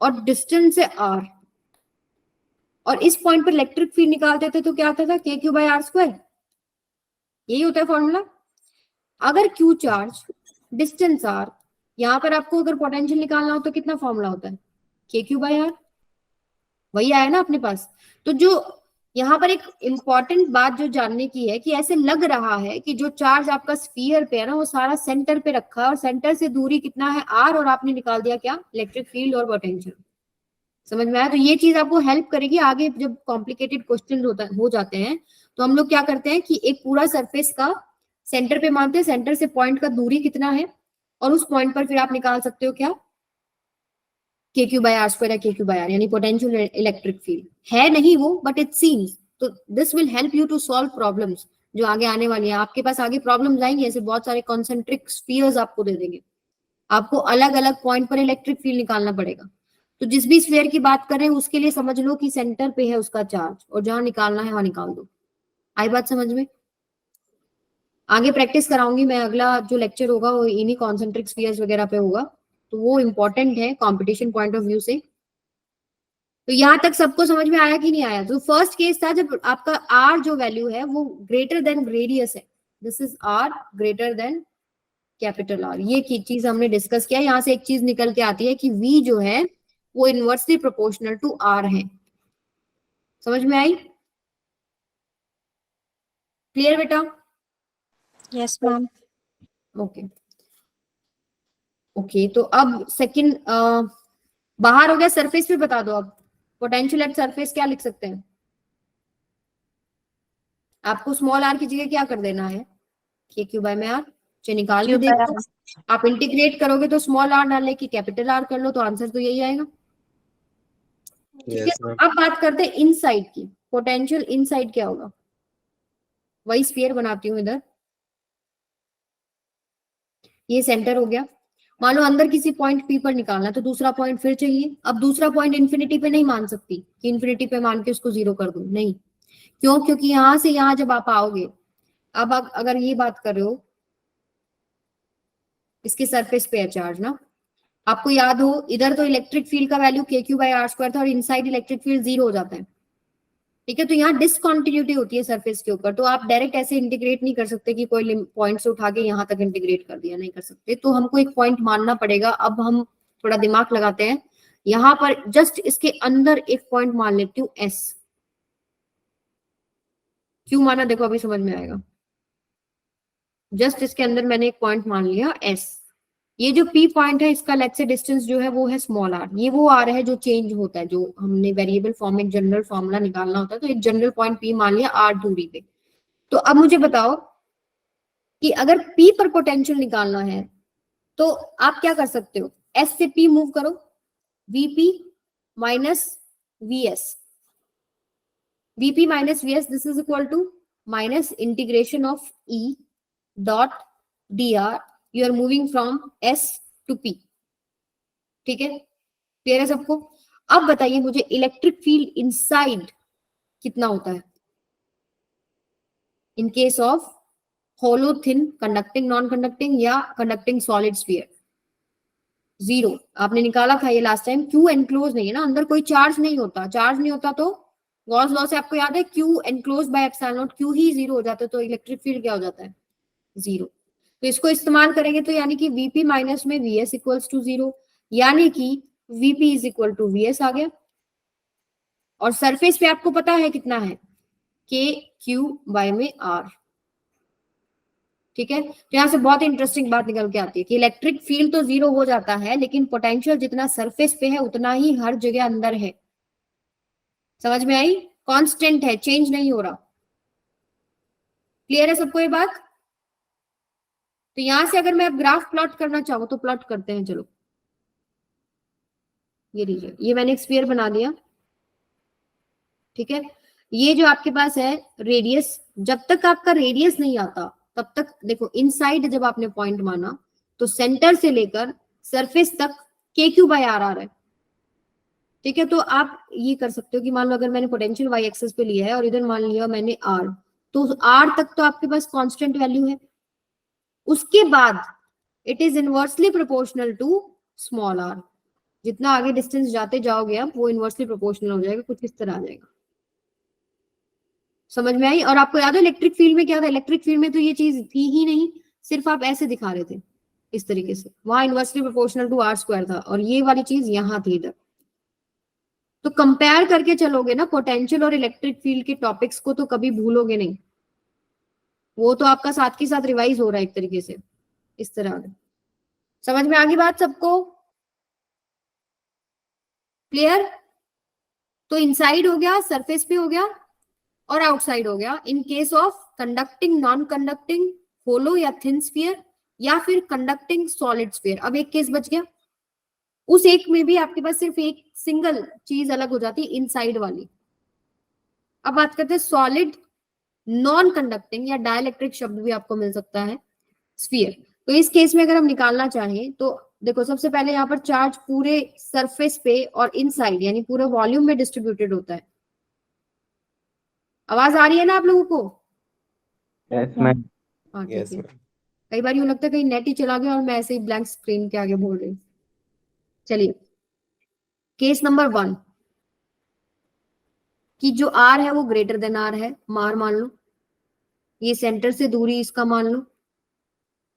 और डिस्टेंस है आर, और इस पॉइंट पर इलेक्ट्रिक फील्ड निकालते थे तो क्या आता था? के क्यू बाय आर स्क्वायर। यही होता है फॉर्मूला। अगर क्यू चार्ज डिस्टेंस आर, यहां पर आपको अगर पोटेंशियल निकालना हो तो कितना फॉर्मूला होता है? के क्यू बाय आर। वही आया ना अपने पास। तो जो यहाँ पर एक इंपॉर्टेंट बात जो जानने की है कि ऐसे लग रहा है कि जो चार्ज आपका स्फीयर पे है ना, वो सारा सेंटर पे रखा है, और सेंटर से दूरी कितना है? आर, और आपने निकाल दिया क्या? इलेक्ट्रिक फील्ड और पोटेंशियल। समझ में आया? तो ये चीज आपको हेल्प करेगी आगे जब कॉम्प्लिकेटेड क्वेश्चन हो जाते हैं, तो हम लोग क्या करते हैं कि एक पूरा सरफेस का सेंटर पे मानते हैं, सेंटर से पॉइंट का दूरी कितना है, और उस पॉइंट पर फिर आप निकाल सकते हो क्या, के क्यू बाय आर स्क्वायर या के क्यू बाय आर, यानी पोटेंशियल इलेक्ट्रिक फील्ड है नहीं वो, बट इट सीम्स। तो this will help you to solve problems जो आगे आने वाली है। आपके पास आगे प्रॉब्लम्स आएंगे, ऐसे बहुत सारे कॉन्सेंट्रिक स्फीयर्स आपको दे देंगे, आपको अलग अलग पॉइंट पर इलेक्ट्रिक फील्ड निकालना पड़ेगा। तो जिस भी स्फीयर की बात कर रहे हैं उसके लिए समझ लो कि सेंटर पे है उसका चार्ज, और जहां निकालना है वहां निकाल दो। आई बात समझ में? आगे प्रैक्टिस कराऊंगी मैं, अगला जो लेक्चर होगा वो इन्हीं कॉन्सेंट्रिक स्फीयर्स वगैरह पे होगा, तो वो इंपॉर्टेंट है कंपटीशन पॉइंट ऑफ व्यू से। तो यहां तक सबको समझ में आया कि नहीं आया? तो फर्स्ट केस था जब आपका आर जो वैल्यू है वो ग्रेटर देन रेडियस है, this is R greater than capital R, ये की चीज हमने डिस्कस किया। यहां से एक चीज निकल के आती है कि V जो है वो इनवर्सली प्रोपोर्शनल टू R है। समझ में आई? क्लियर बेटा? Yes ma'am. ओके ओके, तो अब सेकंड बाहर हो गया, सरफेस पे बता दो। अब पोटेंशियल एट सरफेस क्या लिख सकते हैं? आपको स्मॉल r की जगह क्या कर देना है, के क्यू बाय में आर, चे निकाल के Q by देखो। आप इंटीग्रेट करोगे तो स्मॉल r डालने की कैपिटल R कर लो, तो आंसर तो यही आएगा। ठीक है, Yes, ma'am. अब बात करते हैं इनसाइड की। पोटेंशियल इनसाइड क्या होगा? वही स्फीयर बनाती हूँ इधर, ये सेंटर हो गया। मान लो अंदर किसी पॉइंट P पर निकालना, तो दूसरा पॉइंट फिर चाहिए। अब दूसरा पॉइंट इन्फिनिटी पे नहीं मान सकती कि इन्फिनिटी पे मान के उसको 0 कर दूं, नहीं। क्यों? क्योंकि यहां से यहां जब आप आओगे, अब आप अगर ये बात कर रहे हो, इसके सरफेस पे है चार्ज ना, आपको याद हो इधर तो इलेक्ट्रिक फील्ड का वैल्यू के क्यू बाय आर स्क्वायर था, और इनसाइड इलेक्ट्रिक फील्ड 0 हो जाता है। ठीक है, तो यहाँ डिसकंटिन्यूटी होती है सरफेस के ऊपर, तो आप डायरेक्ट ऐसे इंटीग्रेट नहीं कर सकते कि कोई पॉइंट से उठा के यहाँ तक इंटीग्रेट कर दिया, नहीं कर सकते। तो हमको एक पॉइंट मानना पड़ेगा। अब हम थोड़ा दिमाग लगाते हैं, यहाँ पर जस्ट इसके अंदर एक पॉइंट मान लेती हूँ S। क्यों माना देखो अभी समझ में आएगा। जस्ट इसके अंदर मैंने एक पॉइंट मान लिया S। ये जो P पॉइंट है इसका लेट से डिस्टेंस जो है वो है स्मॉल r। ये वो r है जो चेंज होता है, जो हमने वेरिएबल फॉर्म में जनरल फॉर्मूला निकालना होता है। तो एक जनरल पॉइंट P मान लिया r दूरी पे। तो अब मुझे बताओ कि अगर P पर पोटेंशियल निकालना है तो आप क्या कर सकते हो, S से P मूव करो, VP माइनस VS, VP माइनस VS, this is equal to minus integration of E dot dr, you are moving from S to P। ठीक है, क्लियर है सबको? अब बताइए मुझे इलेक्ट्रिक फील्ड इनसाइड कितना होता है in case of hollow thin conducting non conducting या कंडक्टिंग सॉलिड स्फीयर? 0 आपने निकाला था ये लास्ट टाइम। क्यू एनक्लोज नहीं है ना, अंदर कोई चार्ज नहीं होता। चार्ज नहीं होता तो गॉस लॉ से आपको याद है, Q enclose by epsilon not, Q ही 0 हो जाता है, तो इलेक्ट्रिक फील्ड क्या हो जाता है? 0। तो इसको इस्तेमाल करेंगे तो यानी कि VP माइनस में VS इक्वल्स टू 0, यानी कि VP is equal to VS आ गया। और सरफेस पे आपको पता है कितना है, के क्यू बाय में R। ठीक है, तो यहां से बहुत इंटरेस्टिंग बात निकल के आती है कि इलेक्ट्रिक फील्ड तो 0 हो जाता है, लेकिन पोटेंशियल जितना सरफेस पे है उतना ही हर जगह अंदर है। समझ में आई? कांस्टेंट है, चेंज नहीं हो रहा। क्लियर है सबको ये बात? तो यहां से अगर मैं अब ग्राफ प्लॉट करना चाहूँ तो प्लॉट करते हैं। चलो ये लीजिए, ये मैंने एक स्फीयर बना दिया। ठीक है, ये जो आपके पास है रेडियस, जब तक आपका रेडियस नहीं आता तब तक देखो, इनसाइड जब आपने पॉइंट माना तो सेंटर से लेकर सरफेस तक के क्यू बाय आर आ रहा है। ठीक है, तो आप ये कर सकते हो कि मान लो अगर मैंने पोटेंशियल वाई एक्सिस पे लिया है और इधर मान लिया मैंने आर, तो आर तक तो आपके पास कांस्टेंट वैल्यू है। उसके बाद it is inversely proportional to small R. जितना आगे डिस्टेंस जाते जाओगे आप, वो इनवर्सली प्रोपोर्शनल हो जाएगा, कुछ इस तरह आ जाएगा। समझ में आई? और आपको याद है इलेक्ट्रिक फील्ड में क्या था? इलेक्ट्रिक फील्ड में तो ये चीज थी ही नहीं, सिर्फ आप ऐसे दिखा रहे थे इस तरीके से। वहां inversely proportional to R square था, और ये वाली चीज यहाँ थी इधर। तो कंपेयर करके चलोगे ना पोटेंशियल और इलेक्ट्रिक फील्ड के टॉपिक्स को, तो कभी भूलोगे नहीं। वो तो आपका साथ के साथ रिवाइज हो रहा है एक तरीके से, इस तरह। समझ में आ गई बात सबको? क्लियर? तो इनसाइड हो गया, सरफेस पे हो गया, और आउटसाइड हो गया in case of conducting non conducting hollow या थिन स्फीयर या फिर कंडक्टिंग सॉलिड स्फीयर। अब एक केस बच गया, उस एक में भी आपके पास सिर्फ एक सिंगल चीज अलग हो जाती है, इनसाइड वाली। अब बात करते हैं सॉलिड नॉन कंडक्टिंग या डाइलेक्ट्रिक शब्द भी आपको मिल सकता है, स्फीयर। तो इस केस में अगर हम निकालना चाहें तो देखो, सबसे पहले यहाँ पर चार्ज पूरे सरफेस पे और इनसाइड यानी पूरे वॉल्यूम में डिस्ट्रीब्यूटेड होता है। आवाज आ रही है ना आप लोगों को? Yes ma'am. हाँ ठीक Yes, है। ma'am. कई बार यूं लगता है कहीं नेट ही चला गया और मैं ऐसे ही ब्लैंक स्क्रीन के आगे बोल रही हूँ। चलिए, केस नंबर 1 कि जो आर है वो ग्रेटर देन आर है, मार मान लो। ये सेंटर से दूरी इसका मान लो,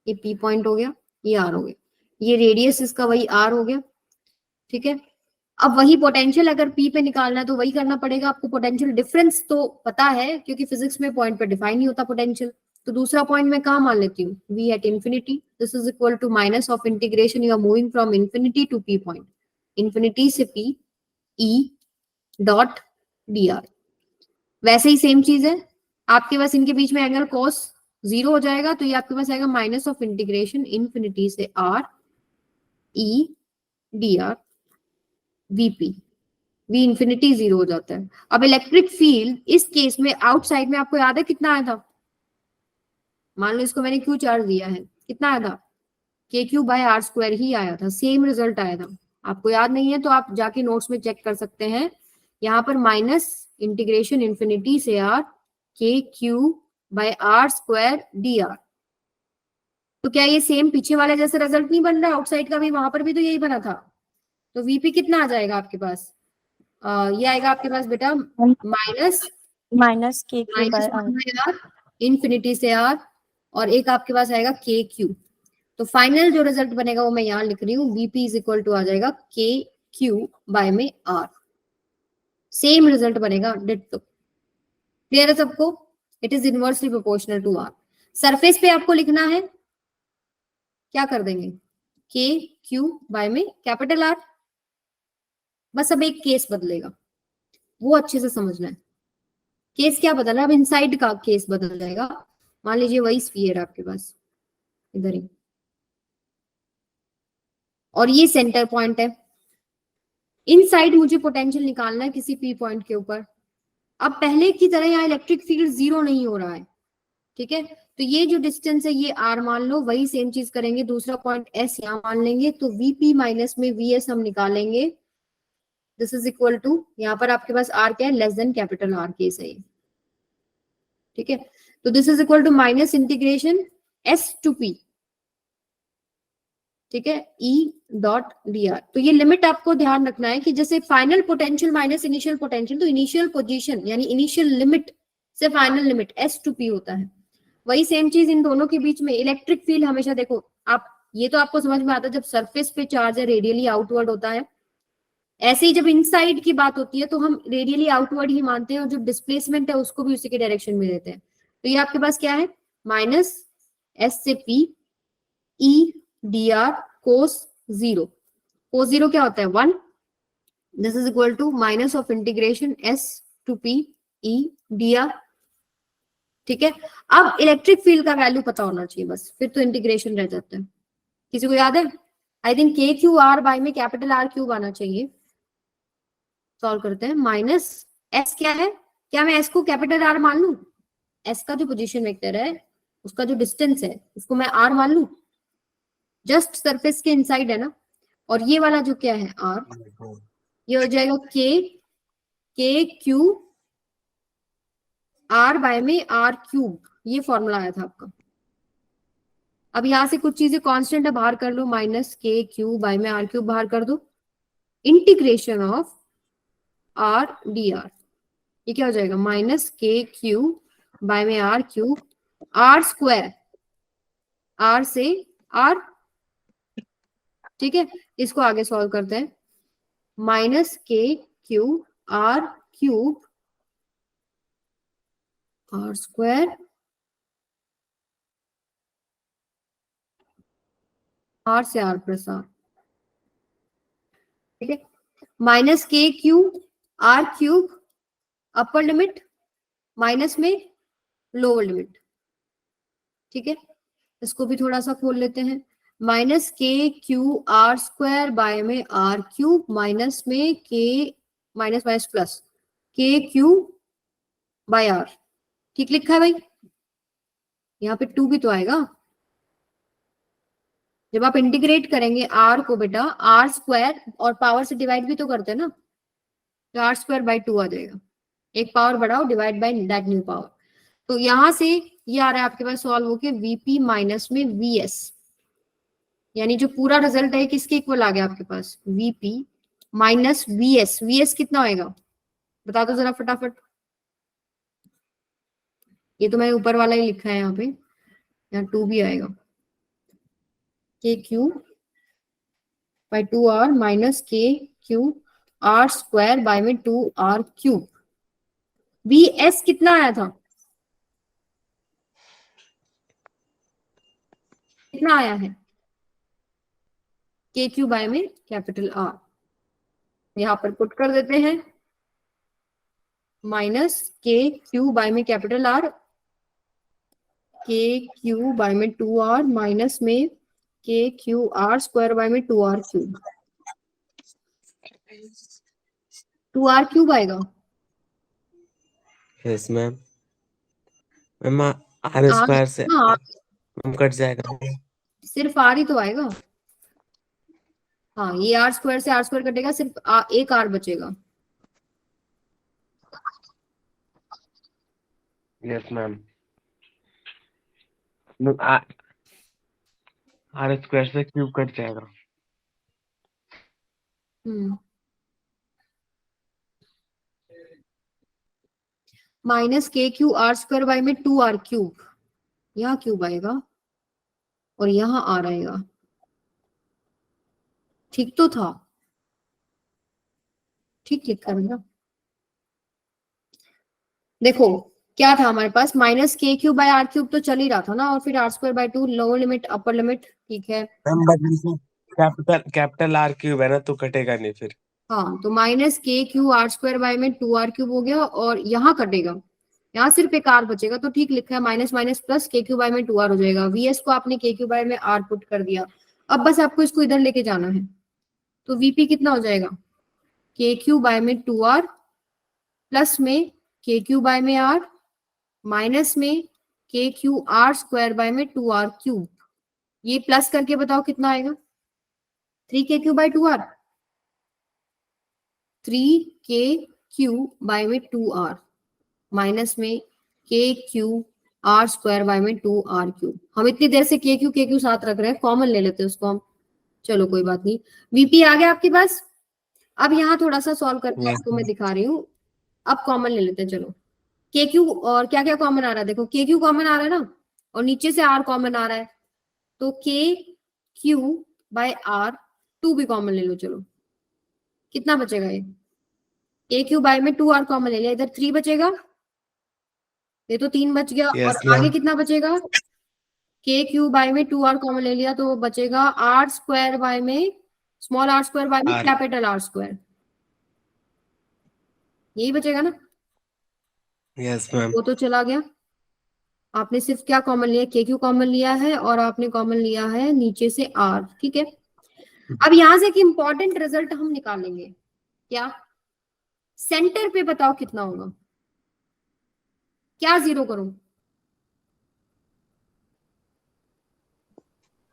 ये पी पॉइंट हो गया, ये आर हो गया, ये रेडियस इसका वही आर हो गया। ठीक है, अब वही पोटेंशियल अगर पी पे निकालना है तो वही करना पड़ेगा आपको। पोटेंशियल डिफरेंस तो पता है क्योंकि फिजिक्स में पॉइंट पे डिफाइन नहीं होता पोटेंशियल। तो दूसरा पॉइंट मैं कहाँ मान लेती हूँ, v at infinity. This is equal to minus of integration, you are moving from infinity to P point, infinity से p e डॉट dr। वैसे ही सेम चीज है, आपके पास इनके बीच में एंगल cos 0 हो जाएगा, तो ये आपके पास आएगा माइनस ऑफ इंटीग्रेशन इंफिनिटी से r e dr vp। v infinity 0 हो जाता है। अब इलेक्ट्रिक फील्ड इस केस में आउटसाइड में आपको याद है कितना आया था? मान लो इसको मैंने क्यू चार्ज दिया है, कितना आया था? के क्यू बाय आर स्क्वायर ही आया था, सेम रिजल्ट आया था। आपको याद नहीं है तो आप जाके नोट्स में चेक कर सकते हैं। यहाँ पर माइनस इंटीग्रेशन इंफिनिटी से R K Q by R square D R. तो क्या ये सेम पीछे वाले जैसे रिजल्ट नहीं बन रहा? आउटसाइड का भी वहां पर भी तो यही बना था। तो वीपी कितना आ जाएगा आपके पास? ये आएगा आपके पास बेटा minus K Q by R R infinity से आर, और एक आपके पास आएगा के क्यू। तो फाइनल जो रिजल्ट बनेगा वो मैं यहाँ लिख रही हूँ, वीपी इज इक्वल टू आ जाएगा के क्यू बाय में आर। सेम रिजल्ट बनेगा, डिट्टो। क्लियर है सबको? It is inversely proportional to R. Surface पे आपको लिखना है, क्या कर देंगे, के क्यू बाय में कैपिटल आर। बस अब एक केस बदलेगा, वो अच्छे से समझना है। केस क्या बदला? अब इनसाइड का केस बदल जाएगा। मान लीजिए वही स्फीयर है आपके पास इधर ही, और ये सेंटर पॉइंट है। इनसाइड मुझे पोटेंशियल निकालना है किसी पी पॉइंट के ऊपर। अब पहले की तरह यहाँ इलेक्ट्रिक फील्ड 0 नहीं हो रहा है, ठीक है? तो ये जो डिस्टेंस है ये आर मान लो, वही सेम चीज करेंगे। दूसरा पॉइंट एस यहाँ मान लेंगे, तो वीपी माइनस में वीएस हम निकालेंगे। दिस इज इक्वल टू, यहाँ पर आपके पास आर क्या है, less than capital R case है ये, ठीक है? तो this is equal to minus integration S to P, ठीक है, ई डॉट डी आर। तो ये लिमिट आपको ध्यान रखना है कि जैसे final potential minus initial potential, तो इनिशियल पोजीशन यानी इनिशियल लिमिट से final limit S to P होता है। वही सेम चीज इन दोनों के बीच में इलेक्ट्रिक फील्ड हमेशा देखो आप, ये तो आपको समझ में आता है जब सरफेस पे चार्ज है रेडियली आउटवर्ड होता है। ऐसे ही जब इनसाइड की बात होती है तो हम रेडियली आउटवर्ड ही मानते हैं, और जो डिस्प्लेसमेंट है उसको भी उसी के डायरेक्शन में देते हैं। तो ये आपके पास क्या है, माइनस एस से P E D R cos 0। Cos 0 क्या होता है, 1। This is equal to minus of integration S to P E D R, ठीक है? अब इलेक्ट्रिक फील्ड का वैल्यू पता होना चाहिए बस, फिर तो इंटीग्रेशन रह जाता है। किसी को याद है? आई थिंक के क्यू आर बाय में कैपिटल आर क्यूब आना चाहिए। सॉल्व करते हैं। माइनस एस क्या है, क्या मैं एस को कैपिटल आर मान लू? एस का जो पोजीशन वेक्टर है उसका जो डिस्टेंस है उसको मैं आर मान लू? जस्ट सरफेस के इनसाइड है ना। और ये वाला जो क्या है आर, ये हो जाएगा के क्यू आर बाय में आर क्यूब। ये फॉर्मूला आया था आपका। अब यहां से कुछ चीजें कांस्टेंट है, बाहर कर लो, माइनस के क्यू बाय में आर क्यूब बाहर कर दो, integration of R D R. ये क्या हो जाएगा, माइनस के क्यू बाय में R cube R square, R से आर, ठीक है? इसको आगे सॉल्व करते हैं। Minus K Q R cube R square R से आर प्लस आर, ठीक है? Minus K Q R cube upper limit minus में लोअर लिमिट, ठीक है? इसको भी थोड़ा सा खोल लेते हैं। Minus K Q are square by में आर क्यूब माइनस में के minus minus plus K Q by are. ठीक लिखा है भाई? यहाँ पे 2 भी तो आएगा। जब आप इंटीग्रेट करेंगे आर को बेटा, आर स्क्वायर और पावर से डिवाइड भी तो करते हैं ना, तो आर स्क्वायर बाय 2 आ जाएगा। एक पावर बढ़ाओ, divide by that new power. तो यहां से ये आ रहा है आपके पास सॉल्व होके वीपी माइनस में वीएस, यानी जो पूरा रिजल्ट है किसके इक्वल आ गया आपके पास, वीपी माइनस वीएस। वीएस कितना होएगा बता दो जरा फटाफट। ये तो मैंने ऊपर वाला ही लिखा है यहाँ पे, यहाँ 2 भी आएगा। के Q bye 2r minus K Q are square by में 2r क्यूब। वीएस कितना आया था, कितना आया है, के क्यू बाय में कैपिटल आर। यहां पर पुट कर देते हैं माइनस के क्यू बाय में capital are, K Q by में 2r माइनस में के क्यू आर स्क्वायर बाय में 2r क्यूब। 2r क्यूब आएगा। Yes ma'am. Ma'am R R, square से हाँ मैम कट जाएगा। सिर्फ आर ही तो आएगा। हाँ ये आर स्क्वायर से आर स्क्वायर कटेगा, सिर्फ एक आर बचेगा। Yes ma'am. आर स्क्वायर से क्यूब कट जाएगा। Minus K Q are square by में 2r क्यूब, यहाँ क्यूब आएगा और यहाँ आर आएगा। ठीक तो था, ठीक लिखा है ना। देखो क्या था हमारे पास, minus K cube by R cube तो चल ही रहा था ना, और फिर R square by 2 lower limit upper limit, ठीक है। मैम बट इसमें कैपिटल आर क्यूब है ना, तो कटेगा नहीं फिर। हाँ तो minus K Q are square by में 2r क्यूब हो गया और यहाँ कटेगा, यहाँ सिर्फ एक आर बचेगा, तो ठीक लिखा है। Minus minus plus K Q by में 2r हो जाएगा। वीएस को आपने के क्यू बाय में आर पुट कर दिया। अब बस आपको इसको इधर लेके जाना है, तो वीपी कितना हो जाएगा, के क्यू बाय में 2r प्लस में के क्यू बाय में आर माइनस में के क्यू आर स्क्वायर बाय में 2r क्यूब। ये प्लस करके बताओ कितना आएगा, 3k Q by 2r, 3k Q by में 2r माइनस में के क्यू आर स्क्वायर बाय में 2r क्यूब। हम इतनी देर से के क्यू साथ रख रहे हैं, कॉमन ले लेते हैं उसको हम। चलो कोई बात नहीं, वीपी आ गया आपके पास। अब यहाँ थोड़ा सा सॉल्व करके Yes. आपको मैं दिखा रही हूँ। अब कॉमन ले लेते हैं, चलो के क्यू और क्या क्या कॉमन आ रहा है, देखो के क्यू कॉमन आ रहा है ना, और नीचे से आर कॉमन आ रहा है, तो के क्यू बाय आर 2 भी कॉमन ले लो। चलो कितना बचेगा, ये के क्यू बाय में 2r कॉमन ले लिया, इधर 3 बचेगा, ये तो 3 बच गया। Yes, और आगे ma'am. कितना बचेगा, के क्यू बाय में 2r कॉमन ले लिया, तो बचेगा आर स्क्वायर बाय में स्मॉल आर स्क्वायर बाय में R. कैपिटल आर स्क्वायर, यही बचेगा ना। Yes ma'am. वो तो चला गया। आपने सिर्फ क्या कॉमन लिया, के क्यू कॉमन लिया है और आपने कॉमन लिया है नीचे से आर, ठीक है। अब यहां से एक इंपॉर्टेंट रिजल्ट हम निकालेंगे, क्या, सेंटर पे बताओ कितना होगा, क्या जीरो करूं,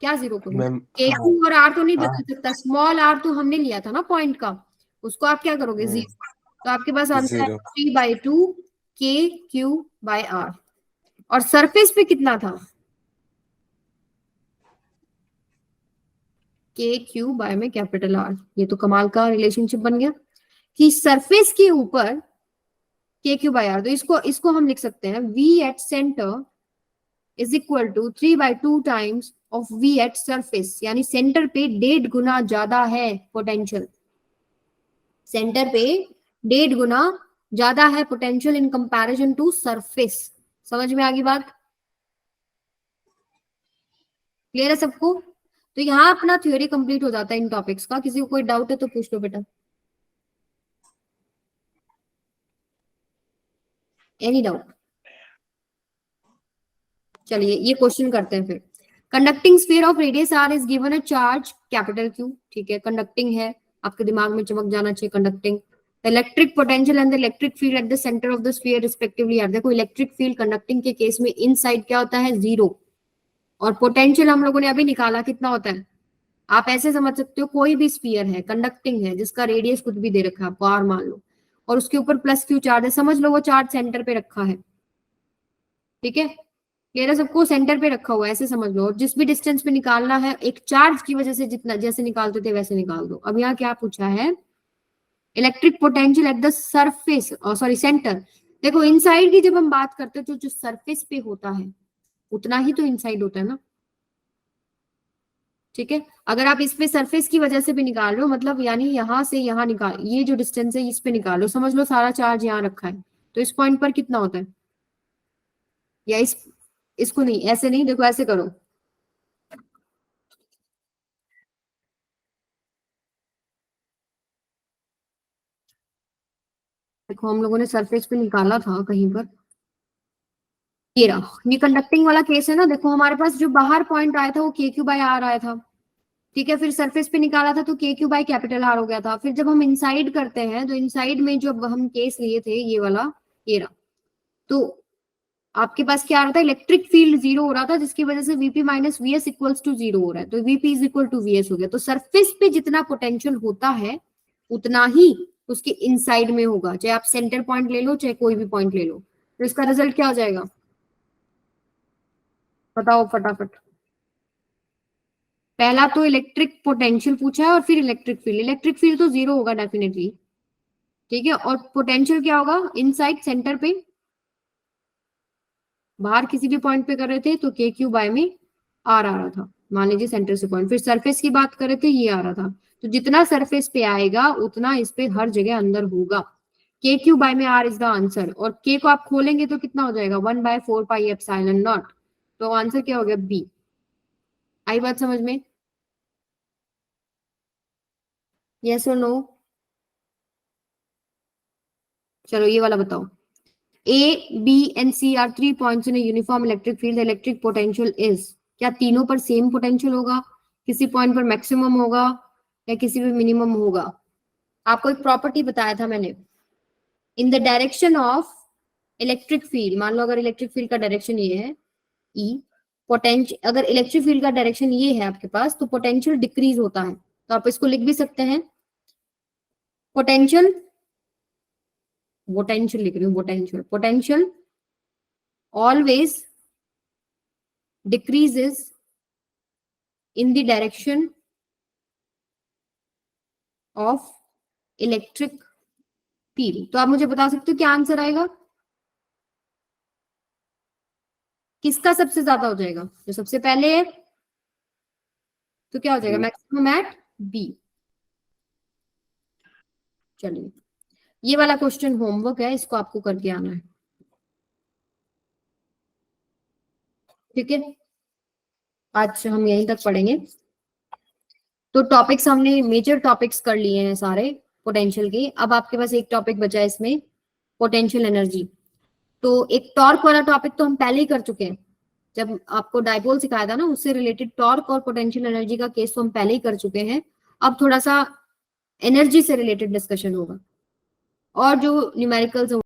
क्या जीरो करूं, मैम के क्यू और आर तो नहीं बदल सकता, स्मॉल आर तो हमने लिया था ना पॉइंट का, उसको आप क्या करोगे, जीरो। तो आपके पास आंसर है 0. 3/2 के क्यू बाय आर। और सरफेस पे कितना था, के क्यू बाय में कैपिटल आर। ये तो कमाल का रिलेशनशिप बन गया कि सरफेस के ऊपर के क्यू बाय आर। तो इसको इसको हम लिख सकते हैं V at center is equal to 3/2 times of V at surface, यानी सेंटर पे 1.5 गुना ज्यादा है पोटेंशियल, सेंटर पे 1.5 गुना ज्यादा है potential in comparison to surface. समझ में आ गई बात, क्लियर है सबको। तो यहाँ अपना थ्योरी कंप्लीट हो जाता है इन टॉपिक्स का। किसी को कोई डाउट है तो पूछ लो बेटा, एनी डाउट। चलिए ये क्वेश्चन करते हैं फिर। Conducting sphere of radius R is given a charge capital Q, ठीक है, कंडक्टिंग है, आपके दिमाग में चमक जाना चाहिए conducting. Electric potential and the electric field at the center of the sphere respectively are, देखो इलेक्ट्रिक फील्ड कंडक्टिंग के केस में इनसाइड क्या होता है, 0, और पोटेंशियल हम लोगों ने अभी निकाला कितना होता है, आप ऐसे समझ सकते हो कोई भी स्फीयर है कंडक्टिंग है जिसका रेडियस कुछ भी दे रखा है आपको आर मान लो, और उसके ऊपर प्लस क्यू चार्ज है, समझ लो वो चार्ज सेंटर पे रखा है, ठीक है, क्लियर है सबको, सेंटर पे रखा हुआ है ऐसे समझ लो, और जिस भी डिस्टेंस पे निकालना है एक चार्ज की वजह से जितना जैसे निकालते थे वैसे निकाल दो। अब यहाँ क्या पूछा है, electric potential at the surface, sorry centre, देखो इनसाइड की जब हम बात करते हैं तो जो सरफेस पे होता है उतना ही तो इनसाइड होता है ना, ठीक है, अगर आप इस पे सरफेस की वजह से भी निकाल रहे हो मतलब यानी यहां से यहां निकाल, ये जो डिस्टेंस है इस पे निकालो, समझ लो सारा चार्ज यहाँ रखा है, तो इस पॉइंट पर कितना होता है, या इसको नहीं, ऐसे नहीं, देखो ऐसे करो, देखो हम लोगों ने सरफेस पे निकाला था कहीं पर, ये रहा, ये कंडक्टिंग वाला केस है ना, देखो हमारे पास जो बाहर पॉइंट आया था वो के क्यू बाय आर आया था, ठीक है, फिर सरफेस पे निकाला था तो के क्यू बाय कैपिटल आर हो गया था, फिर जब हम इनसाइड करते हैं तो इनसाइड में जो हम केस लिए थे ये वाला, ये रहा, तो आपके पास क्या आ रहा था, इलेक्ट्रिक फील्ड 0 हो रहा था जिसकी वजह से V P minus V S equals to 0 हो रहा है, तो V P is equal to V S हो गया, तो सरफेस पे जितना पोटेंशियल होता है उतना ही उसके इनसाइड में होगा, चाहे आप सेंटर पॉइंट ले लो चाहे कोई भी पॉइंट ले लो, तो इसका रिजल्ट क्या हो जाएगा बताओ फटाफट। पहला तो इलेक्ट्रिक पोटेंशियल पूछा है और फिर इलेक्ट्रिक फील्ड तो 0 होगा डेफिनेटली, ठीक है, और पोटेंशियल क्या होगा, इनसाइड सेंटर पे, बाहर किसी भी पॉइंट पे कर रहे थे तो के क्यू बाय में आर आ रहा था, मान लीजिए सेंटर से पॉइंट, फिर सरफेस की बात कर रहे थे ये आ रहा था, तो जितना सरफेस पे आएगा उतना इस पे हर जगह अंदर होगा, के क्यू बाय में आर इज द आंसर, और के को आप खोलेंगे तो कितना हो जाएगा 1/4 पाई एप्सिलॉन नॉट, तो आंसर क्या हो गया बी। आई बात समझ में, यस और नो, चलो ये वाला बताओ, A B and C are 3 points in uniform electric field, electric potential is, क्या तीनों पर सेम पोटेंशियल होगा, किसी पॉइंट पर मैक्सिमम होगा या किसी पे मिनिमम होगा, आपको एक प्रॉपर्टी बताया था मैंने, in the direction of electric field, मान लो अगर इलेक्ट्रिक फील्ड का डायरेक्शन ये है ई, पोटेंशियल अगर इलेक्ट्रिक फील्ड का डायरेक्शन ये है आपके पास तो पोटेंशियल डिक्रीज होता है, तो आप इसको लिख भी सकते हैं, पोटेंशियल लिख रही हूँ, potential always decreases in the direction of electric field, तो आप मुझे बता सकते हो क्या आंसर आएगा, किसका सबसे ज्यादा हो जाएगा, जो सबसे पहले है तो क्या हो जाएगा मैक्सिमम एट बी। चलिए ये वाला क्वेश्चन होमवर्क है, इसको आपको करके आना है, ठीक है, आज हम यहीं तक पढ़ेंगे, तो टॉपिक्स हमने मेजर टॉपिक्स कर लिए हैं सारे पोटेंशियल के, अब आपके पास एक टॉपिक बचा है इसमें पोटेंशियल एनर्जी, तो एक टॉर्क वाला टॉपिक तो हम पहले ही कर चुके हैं, जब आपको डायपोल सिखाया था ना उससे रिलेटेड टॉर्क और पोटेंशियल एनर्जी का केस तो हम पहले ही कर चुके हैं, अब थोड़ा सा एनर्जी से रिलेटेड डिस्कशन होगा, और जो न्यूमेरिकल्स